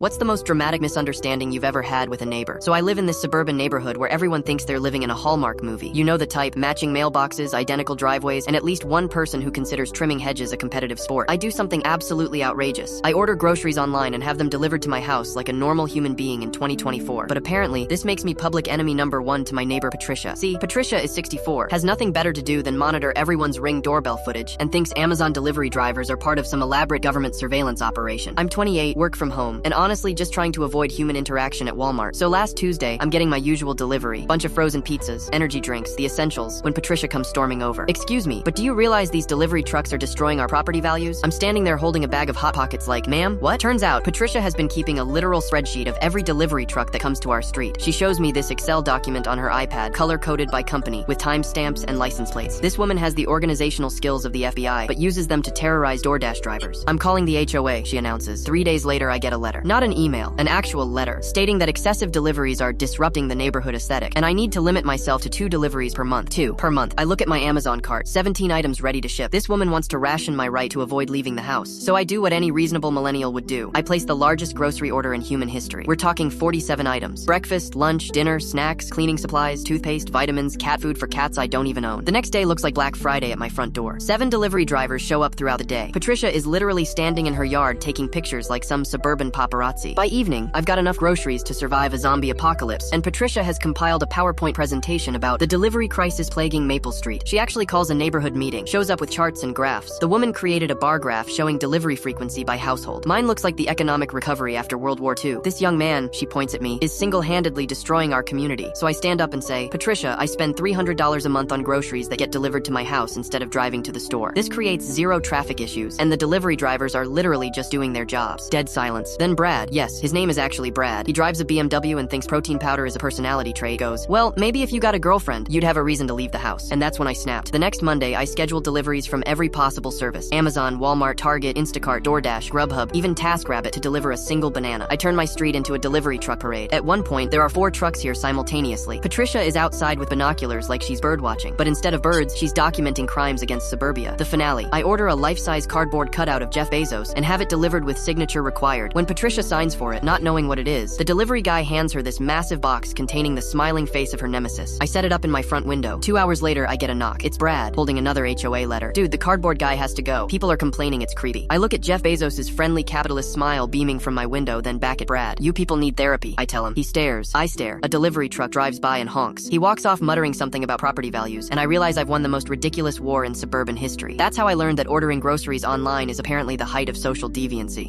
What's the most dramatic misunderstanding you've ever had with a neighbor? So I live in this suburban neighborhood where everyone thinks they're living in a Hallmark movie. You know the type, matching mailboxes, identical driveways, and at least one person who considers trimming hedges a competitive sport. I do something absolutely outrageous. I order groceries online and have them delivered to my house like a normal human being in 2024. But apparently, this makes me public enemy number one to my neighbor Patricia. See, Patricia is 64, has nothing better to do than monitor everyone's Ring doorbell footage, and thinks Amazon delivery drivers are part of some elaborate government surveillance operation. I'm 28, work from home, and honestly just trying to avoid human interaction at Walmart. So last Tuesday, I'm getting my usual delivery, bunch of frozen pizzas, energy drinks, the essentials, when Patricia comes storming over. Excuse me, but do you realize these delivery trucks are destroying our property values? I'm standing there holding a bag of Hot Pockets like, ma'am, what? Turns out, Patricia has been keeping a literal spreadsheet of every delivery truck that comes to our street. She shows me this Excel document on her iPad, color-coded by company, with timestamps and license plates. This woman has the organizational skills of the FBI, but uses them to terrorize DoorDash drivers. I'm calling the HOA, she announces. 3 days later, I get a letter. Not an email, an actual letter, stating that excessive deliveries are disrupting the neighborhood aesthetic, and I need to limit myself to 2 deliveries per month. 2 per month. I look at my Amazon cart, 17 items ready to ship. This woman wants to ration my right to avoid leaving the house. So I do what any reasonable millennial would do. I place the largest grocery order in human history. We're talking 47 items. Breakfast, lunch, dinner, snacks, cleaning supplies, toothpaste, vitamins, cat food for cats I don't even own. The next day looks like Black Friday at my front door. 7 delivery drivers show up throughout the day. Patricia is literally standing in her yard taking pictures like some suburban paparazzi. By evening, I've got enough groceries to survive a zombie apocalypse, and Patricia has compiled a PowerPoint presentation about the delivery crisis plaguing Maple Street. She actually calls a neighborhood meeting, shows up with charts and graphs. The woman created a bar graph showing delivery frequency by household. Mine looks like the economic recovery after World War II. This young man, she points at me, is single-handedly destroying our community. So I stand up and say, Patricia, I spend $300 a month on groceries that get delivered to my house instead of driving to the store. This creates 0 traffic issues, and the delivery drivers are literally just doing their jobs. Dead silence. Then Brad, yes, his name is actually Brad. He drives a BMW and thinks protein powder is a personality trait, goes, well, maybe if you got a girlfriend, you'd have a reason to leave the house. And that's when I snapped. The next Monday, I scheduled deliveries from every possible service. Amazon, Walmart, Target, Instacart, DoorDash, Grubhub, even TaskRabbit to deliver a single banana. I turned my street into a delivery truck parade. At one point, there are 4 trucks here simultaneously. Patricia is outside with binoculars like she's birdwatching. But instead of birds, she's documenting crimes against suburbia. The finale. I order a life-size cardboard cutout of Jeff Bezos and have it delivered with signature required. When Patricia signs for it, not knowing what it is, the delivery guy hands her this massive box containing the smiling face of her nemesis. I set it up in my front window. 2 hours later, I get a knock. It's Brad, holding another HOA letter. Dude, the cardboard guy has to go. People are complaining it's creepy. I look at Jeff Bezos' friendly capitalist smile beaming from my window, then back at Brad. You people need therapy, I tell him. He stares. I stare. A delivery truck drives by and honks. He walks off muttering something about property values, and I realize I've won the most ridiculous war in suburban history. That's how I learned that ordering groceries online is apparently the height of social deviancy.